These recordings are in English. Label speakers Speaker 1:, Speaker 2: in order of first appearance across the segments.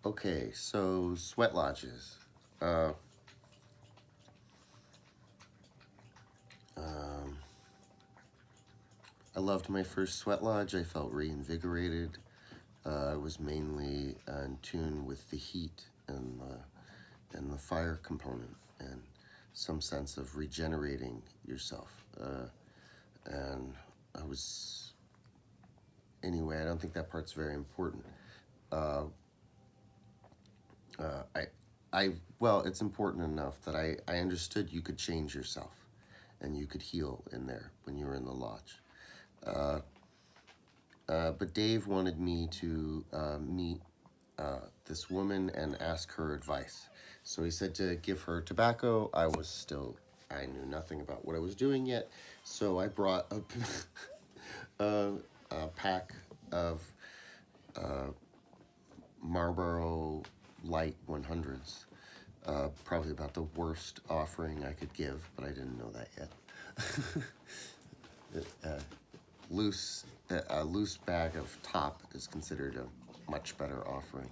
Speaker 1: Okay, so sweat lodges. Uh, um, I loved my first sweat lodge. I felt reinvigorated. I was mainly in tune with the heat and the fire component and some sense of regenerating yourself. And I was anyway. I don't think that part's very important. Uh, uh, I, well, it's important enough that I understood you could change yourself, and you could heal in there when you were in the lodge. Uh, but Dave wanted me to meet this woman and ask her advice. So he said to give her tobacco. I knew nothing about what I was doing yet. So I brought a, a pack of Marlboro Light 100s. Probably about the worst offering I could give, but I didn't know that yet. A loose bag of top is considered a much better offering,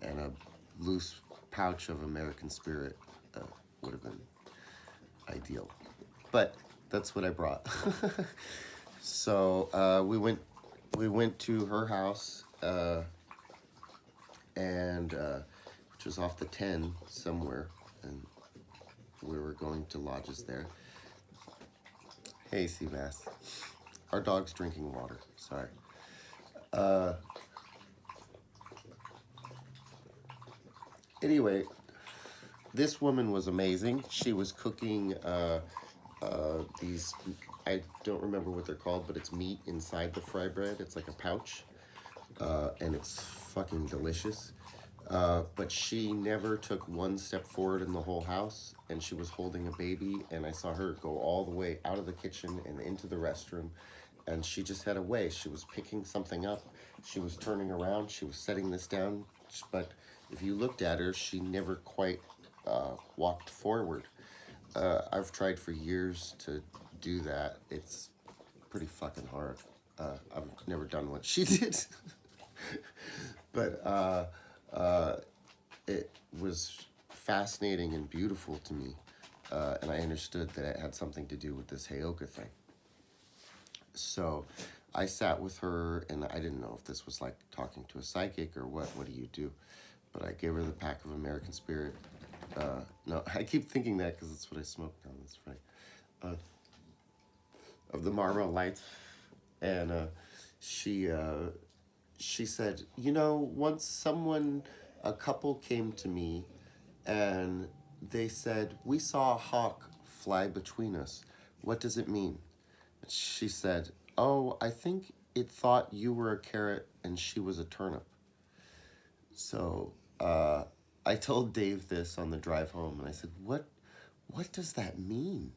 Speaker 1: and a loose pouch of American Spirit would have been ideal. But that's what I brought. So we went to her house, and which was off the 10 somewhere, and we were going to lodges there. Hey, Seabass. Our dog's drinking water. Sorry. Anyway, this woman was amazing. She was cooking these, I don't remember what they're called, but it's meat inside the fry bread. It's like a pouch, and it's fucking delicious. But she never took one step forward in the whole house, and she was holding a baby, and I saw her go all the way out of the kitchen and into the restroom, and she just had a way. She was picking something up, she was turning around, she was setting this down, but if you looked at her, she never quite walked forward. I've tried for years to do that. It's pretty fucking hard. I've never done what she did. But it was fascinating and beautiful to me. And I understood that it had something to do with this Heyoka thing. So I sat with her, and I didn't know if this was like talking to a psychic or what do you do? But I gave her the pack of American Spirit. No, I keep thinking that because that's what I smoked on this Friday. Of the Marlboro Lights. And she she said, you know, once a couple came to me and they said, we saw a hawk fly between us. What does it mean? She said, oh, I think it thought you were a carrot and she was a turnip. So I told Dave this on the drive home, and I said, what does that mean?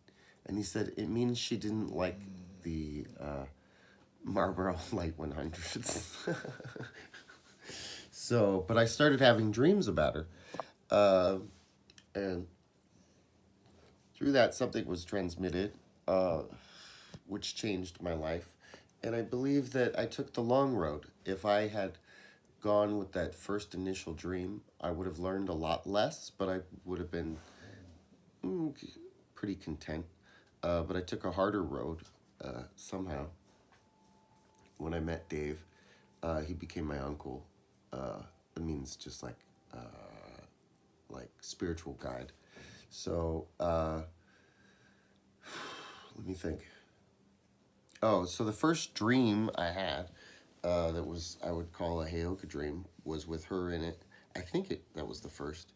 Speaker 1: And he said, it means she didn't like the Marlboro Light 100s. So, but I started having dreams about her. And through that, something was transmitted, which changed my life. And I believe that I took the long road. If I had gone with that first initial dream, I would have learned a lot less, but I would have been pretty content. But I took a harder road somehow. When I met Dave, he became my uncle. It means just like spiritual guide. So let me think. Oh, so the first dream I had that was I would call a Heyoka dream was with her in it. I think that was the first.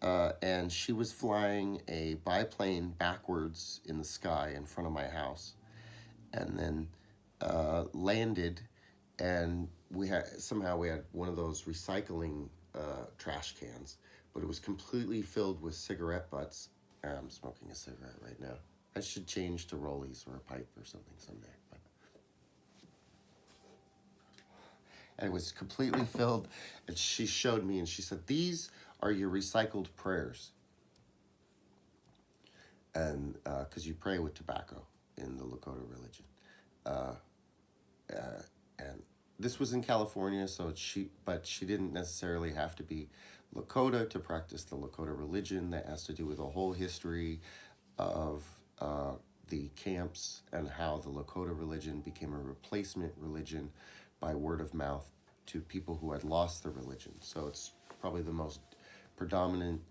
Speaker 1: And she was flying a biplane backwards in the sky in front of my house, and then landed, and we had one of those recycling trash cans, but it was completely filled with cigarette butts. I'm smoking a cigarette right now. I should change to rollies or a pipe or something someday. But and it was completely filled, and she showed me, and she said, these are your recycled prayers. And because you pray with tobacco in the Lakota religion. And this was in California, so she didn't necessarily have to be Lakota to practice the Lakota religion. That has to do with a whole history of the camps and how the Lakota religion became a replacement religion by word of mouth to people who had lost their religion. So it's probably the most predominant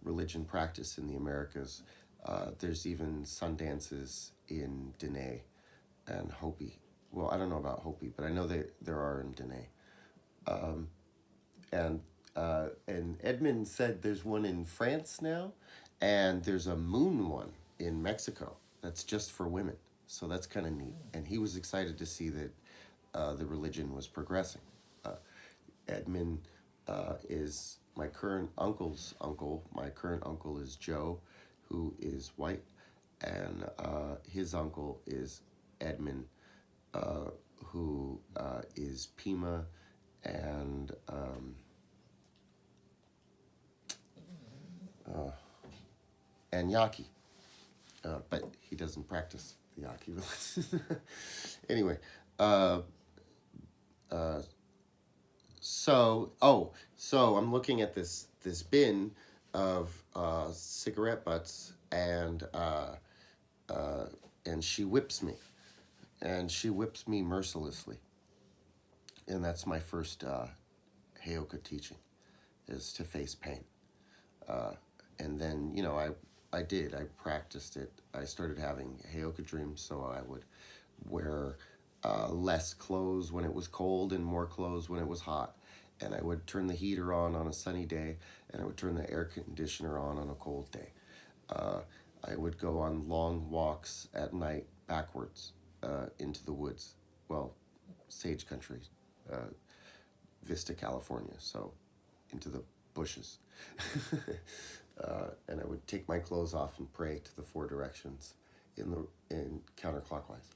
Speaker 1: religion practice in the Americas. There's even sun dances in Dene and Hopi. Well, I don't know about Hopi, but I know there are in Dene. And Edmund said there's one in France now, and there's a moon one in Mexico that's just for women. So that's kind of neat. And he was excited to see that the religion was progressing. Edmund is my current uncle's uncle. My current uncle is Joe, who is white, and his uncle is Edmund, who is Pima and Yaqui, but he doesn't practice the Yaqui religion. Anyway, so I'm looking at this bin of cigarette butts, and she whips me, mercilessly, and that's my first Heyoka teaching, is to face pain. And then, I practiced it. I started having Heyoka dreams, so I would wear less clothes when it was cold and more clothes when it was hot. And I would turn the heater on a sunny day, and I would turn the air conditioner on a cold day. I would go on long walks at night backwards into the woods. Well, sage country, Vista, California, so into the bushes. And I would take my clothes off and pray to the four directions in counterclockwise.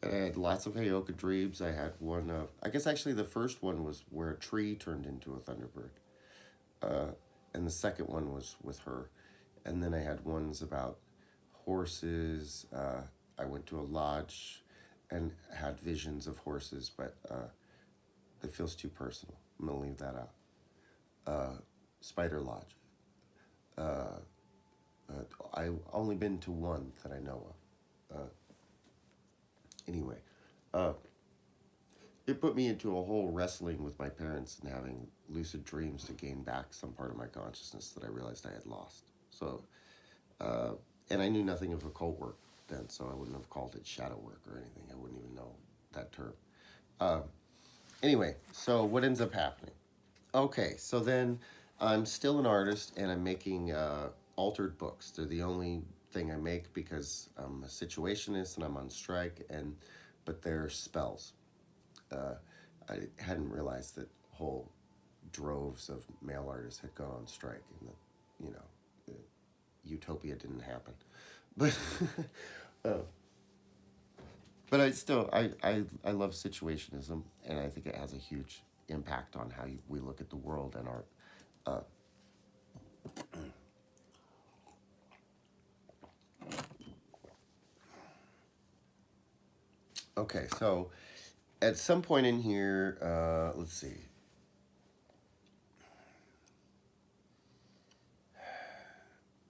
Speaker 1: And I had lots of Heyoka dreams. I had one of, I guess actually the first one was where a tree turned into a thunderbird. And the second one was with her. And then I had ones about horses. I went to a lodge and had visions of horses, but it feels too personal. I'm going to leave that out. Spider Lodge. I've only been to one that I know of. Anyway, it put me into a whole wrestling with my parents and having lucid dreams to gain back some part of my consciousness that I realized I had lost. So, and I knew nothing of occult work then, so I wouldn't have called it shadow work or anything. I wouldn't even know that term. Anyway, so what ends up happening? Okay, so then I'm still an artist, and I'm making altered books. They're the only thing I make because I'm a situationist and I'm on strike, but they're spells. I hadn't realized that whole droves of male artists had gone on strike, and that utopia didn't happen. But but I love situationism, and I think it has a huge impact on how we look at the world and art. Okay, so at some point in here, let's see.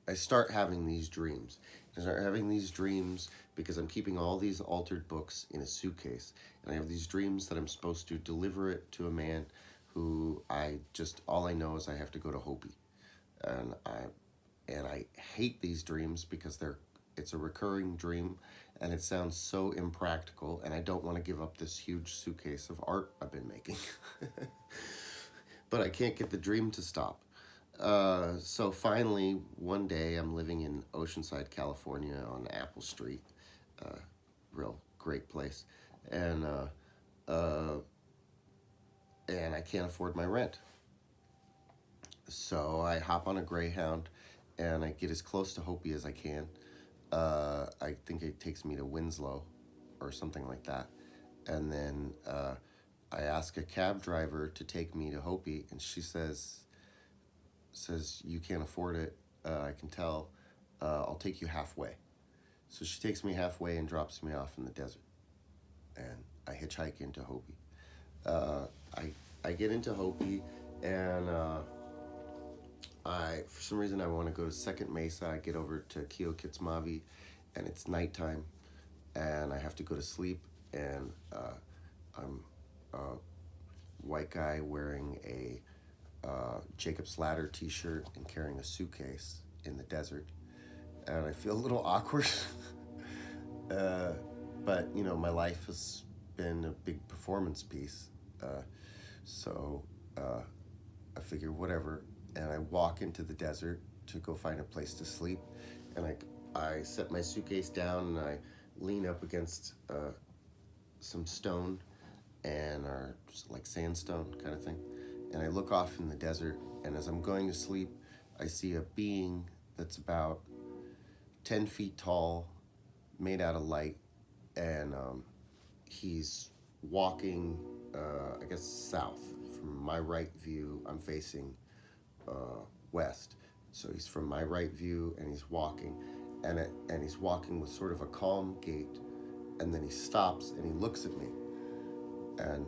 Speaker 1: I start having these dreams. I start having these dreams because I'm keeping all these altered books in a suitcase. And I have these dreams that I'm supposed to deliver it to a man who all I know is I have to go to Hopi. And I hate these dreams because it's a recurring dream, and it sounds so impractical, and I don't want to give up this huge suitcase of art I've been making. But I can't get the dream to stop. So finally, one day, I'm living in Oceanside, California on Apple Street. Real great place. And I can't afford my rent. So I hop on a Greyhound, and I get as close to Hopi as I can. I think it takes me to Winslow or something like that. And then I ask a cab driver to take me to Hopi, and she says, you can't afford it. I can tell. I'll take you halfway. So she takes me halfway and drops me off in the desert. And I hitchhike into Hopi. I get into Hopi, and for some reason, I want to go to Second Mesa. I get over to Keokitsmavi, and it's nighttime, and I have to go to sleep, and I'm a white guy wearing a Jacob's Ladder t-shirt and carrying a suitcase in the desert, and I feel a little awkward. But you know, my life has been a big performance piece, so I figure whatever, and I walk into the desert to go find a place to sleep, and I set my suitcase down and I lean up against some stone and or like sandstone kind of thing, and I look off in the desert, and as I'm going to sleep, I see a being that's about 10 feet tall, made out of light, and he's walking, I guess, south. From my right view, I'm facing west. So he's from my right view, and he's walking, and he's walking with sort of a calm gait, and then he stops and he looks at me, and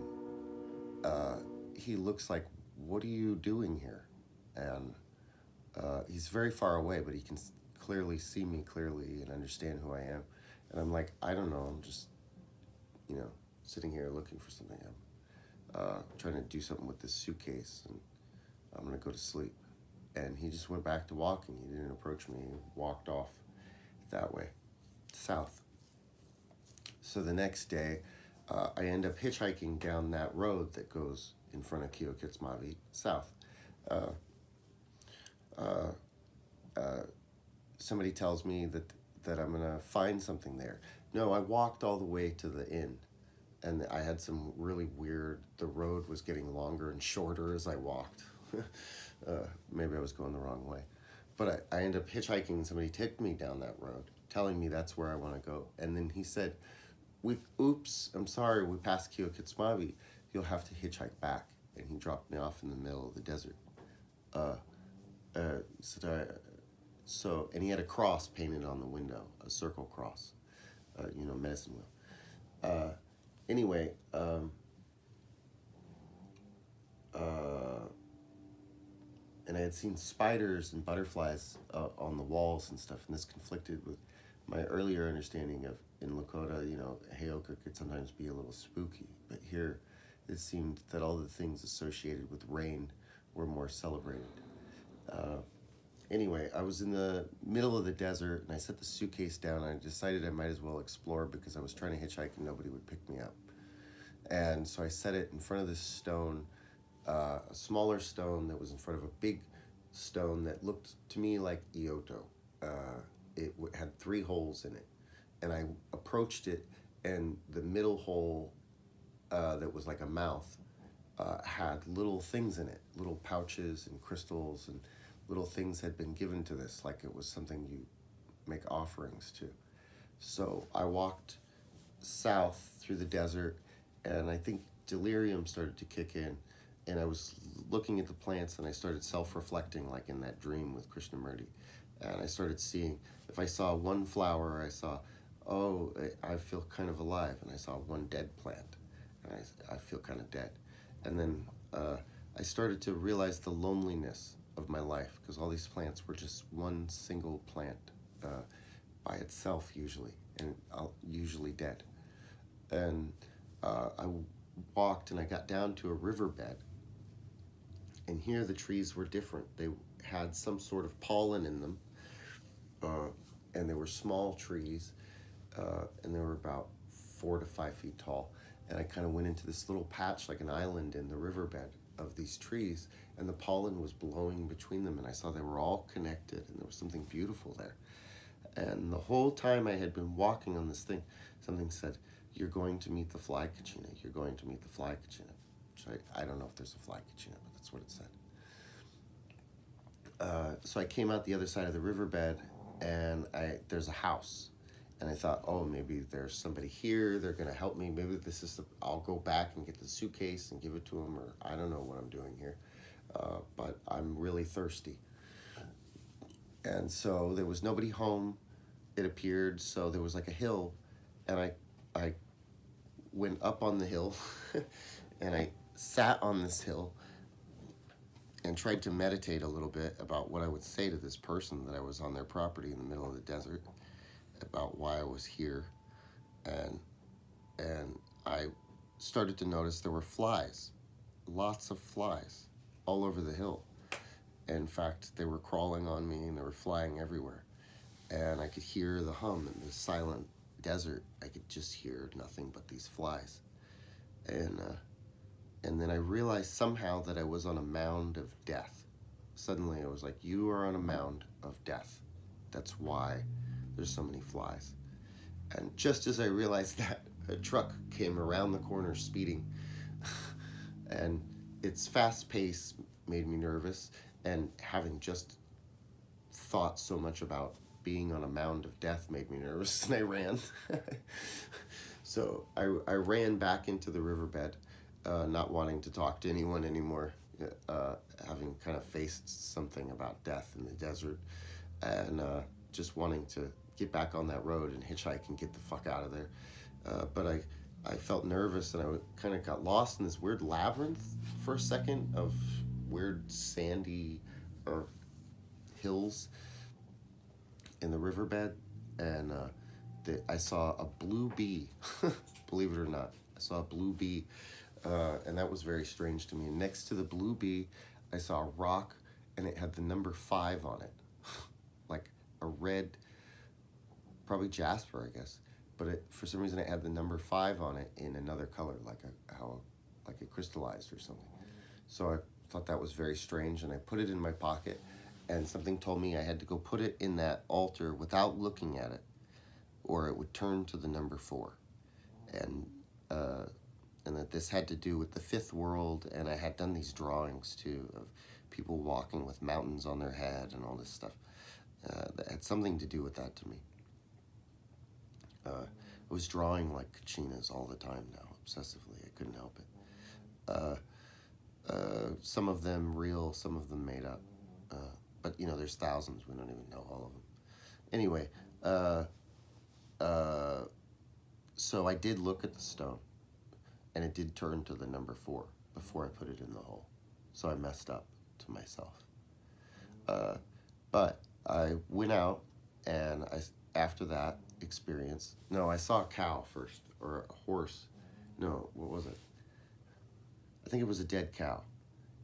Speaker 1: he looks like, "What are you doing here?" And he's very far away, but he can clearly see me clearly and understand who I am. And I'm like, I don't know, I'm just, you know, sitting here looking for something. I'm trying to do something with this suitcase, and I'm gonna go to sleep. And he just went back to walking. He didn't approach me. He walked off that way, south. So the next day, I end up hitchhiking down that road that goes in front of Keokitsmavi, south. Somebody tells me that I'm gonna find something there. No, I walked all the way to the inn, and I had some really weird. The road was getting longer and shorter as I walked. Maybe I was going the wrong way, but I ended up hitchhiking, and somebody took me down that road, telling me that's where I want to go. And then he said, "Oops, I'm sorry, we passed Keokitsmavi. You'll have to hitchhike back." And he dropped me off in the middle of the desert. And he had a cross painted on the window, a circle cross, medicine wheel. Anyway, and I had seen spiders and butterflies on the walls and stuff, and this conflicted with my earlier understanding of, in Lakota, Heyoka could sometimes be a little spooky, but here it seemed that all the things associated with rain were more celebrated. Anyway, I was in the middle of the desert, and I set the suitcase down, and I decided I might as well explore because I was trying to hitchhike and nobody would pick me up. And so I set it in front of this stone, a smaller stone that was in front of a big stone that looked to me like Ioto. It had 3 holes in it. And I approached it, and the middle hole that was like a mouth had little things in it, little pouches and crystals, and little things had been given to this, like it was something you make offerings to. So I walked south through the desert, and I think delirium started to kick in, and I was looking at the plants, and I started self-reflecting, like in that dream with Krishnamurti. And I started seeing, if I saw one flower, I saw, oh, I feel kind of alive. And I saw one dead plant, and I feel kind of dead. And then I started to realize the loneliness of my life, because all these plants were just one single plant by itself usually, and usually dead. And I walked, and I got down to a riverbed, and here the trees were different. They had some sort of pollen in them, and they were small trees, and they were about 4 to 5 feet tall. And I kind of went into this little patch, like an island in the riverbed of these trees, and the pollen was blowing between them, and I saw they were all connected, and there was something beautiful there. And the whole time I had been walking on this thing, something said, "You're going to meet the fly kachina. You're going to meet the fly kachina." Which I don't know if there's a fly kachina, but that's what it said. So I came out the other side of the riverbed, and there's a house. And I thought, oh, maybe there's somebody here. They're going to help me. Maybe I'll go back and get the suitcase and give it to them, or I don't know what I'm doing here. But I'm really thirsty. And so there was nobody home, it appeared. So there was like a hill, and I went up on the hill and I sat on this hill and tried to meditate a little bit about what I would say to this person that I was on their property in the middle of the desert, about why I was here. And I started to notice there were flies, lots of flies all over the hill. In fact, they were crawling on me and they were flying everywhere. And I could hear the hum in the silent desert. I could just hear nothing but these flies. And then I realized somehow that I was on a mound of death. Suddenly I was like, you are on a mound of death. That's why there's so many flies. And just as I realized that, a truck came around the corner speeding. And its fast pace made me nervous. And having just thought so much about being on a mound of death made me nervous, and I ran. So I ran back into the riverbed, not wanting to talk to anyone anymore, having kind of faced something about death in the desert, and just wanting to get back on that road and hitchhike and get the fuck out of there. But I felt nervous, and I kind of got lost in this weird labyrinth for a second of weird sandy hills in the riverbed, and I saw a blue bee. Believe it or not, I saw a blue bee, and that was very strange to me. And next to the blue bee, I saw a rock, and it had the number 5 on it, like a red, probably jasper, I guess. But for some reason, it had the number 5 on it in another color, like it crystallized or something. So I thought that was very strange, and I put it in my pocket, and something told me I had to go put it in that altar without looking at it, or it would turn to the number 4. And that this had to do with the 5th world, and I had done these drawings too of people walking with mountains on their head and all this stuff. That had something to do with that to me. I was drawing like kachinas all the time now, obsessively. I couldn't help it. Some of them real, some of them made up. But, there's thousands. We don't even know all of them. Anyway, so I did look at the stone, and it did turn to the number 4 before I put it in the hole. So I messed up to myself. But I went out, and after that experience, I saw a cow first, or a horse. No, what was it? I think it was a dead cow.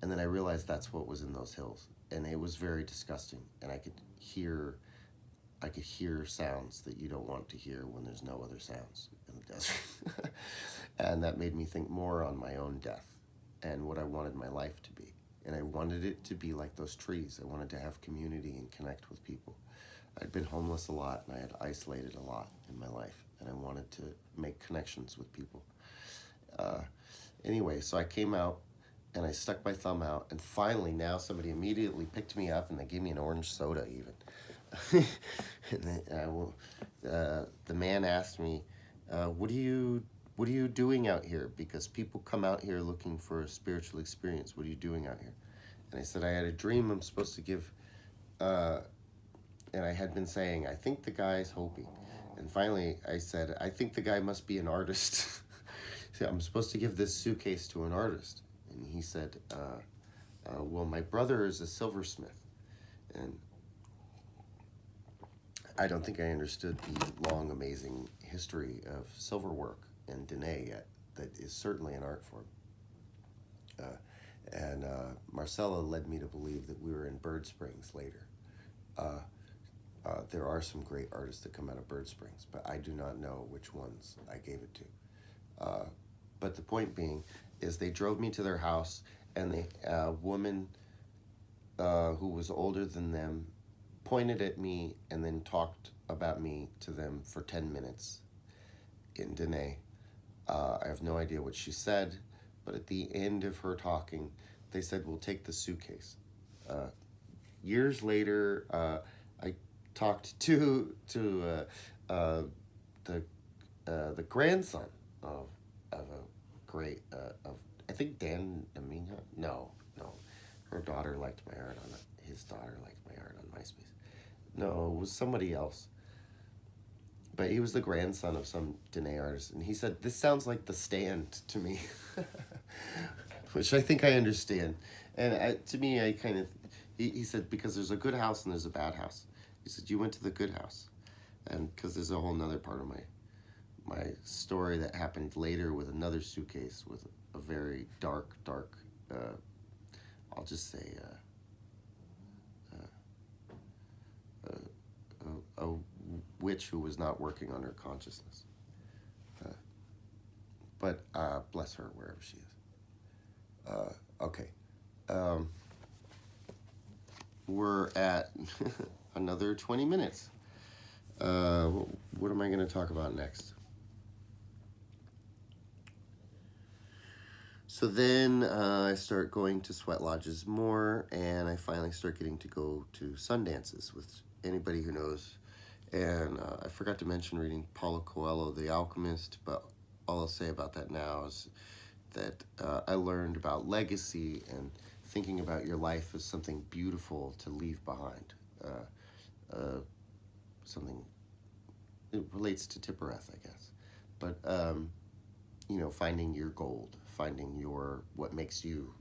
Speaker 1: And then I realized that's what was in those hills. And it was very disgusting. And I could hear sounds that you don't want to hear when there's no other sounds in the desert. And that made me think more on my own death and what I wanted my life to be. And I wanted it to be like those trees. I wanted to have community and connect with people. I'd been homeless a lot, and I had isolated a lot in my life, and I wanted to make connections with people. Anyway, so I came out, and I stuck my thumb out, and finally now somebody immediately picked me up, and they gave me an orange soda even. And then, the man asked me, what are you doing out here? Because people come out here looking for a spiritual experience. What are you doing out here? And I said, I had a dream I'm supposed to give, and I had been saying, I think the guy's Hopi. And finally I said, I think the guy must be an artist. So I'm supposed to give this suitcase to an artist. And he said, well, my brother is a silversmith. And I don't think I understood the long, amazing history of silverwork in Dene yet. That is certainly an art form. And Marcella led me to believe that we were in Bird Springs later. There are some great artists that come out of Bird Springs, but I do not know which ones I gave it to. But the point being is they drove me to their house, and the woman who was older than them pointed at me and then talked about me to them for 10 minutes in Dene. I have no idea what she said, but at the end of her talking, they said, we'll take the suitcase. Years later, I talked to the grandson of a great, I think Dan Amina? No. Her daughter liked my art on it. His daughter liked my art on MySpace. No, it was somebody else. But he was the grandson of some Dene artist, and he said, "This sounds like The Stand to me," which I think I understand. And to me, I kind of, he said, because there's a good house and there's a bad house. He said, you went to the good house, and because there's a whole nother part of my story that happened later with another suitcase with a very dark, I'll just say, a witch who was not working on her consciousness. But bless her wherever she is. Okay. We're at another 20 minutes. What am I going to talk about next? So then I start going to sweat lodges more, and I finally start getting to go to Sundances with anybody who knows. And I forgot to mention reading Paulo Coelho, The Alchemist, but all I'll say about that now is that I learned about legacy and thinking about your life as something beautiful to leave behind. Something, it relates to Tippereth, I guess. But, finding your gold, finding what makes you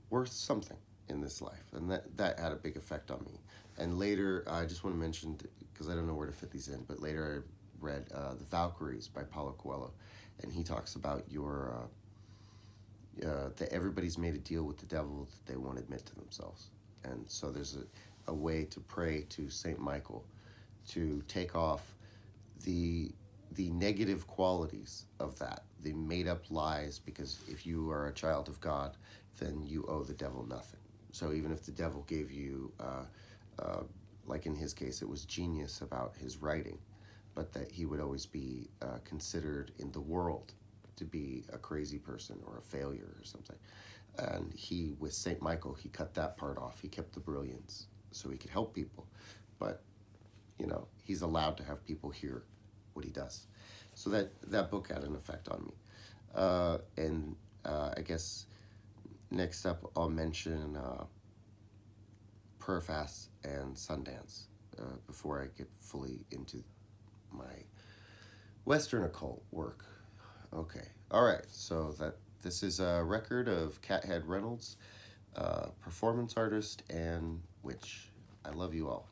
Speaker 1: worth something in this life. And that had a big effect on me. And later, I just want to mention, because I don't know where to fit these in, but later I read The Valkyries by Paulo Coelho, and he talks about that everybody's made a deal with the devil that they won't admit to themselves. And so there's a way to pray to Saint Michael to take off the negative qualities of that, the made-up lies, because if you are a child of God, then you owe the devil nothing. So even if the devil gave you, like in his case, it was genius about his writing, but that he would always be considered in the world to be a crazy person or a failure or something. And with Saint Michael, he cut that part off. He kept the brilliance so he could help people. But, he's allowed to have people hear what he does. So that book had an effect on me. And I guess next up I'll mention prayer fast and Sundance before I get fully into my Western occult work. Okay. All right. So this is a record of Cathead Reynolds, performance artist and witch. I love you all.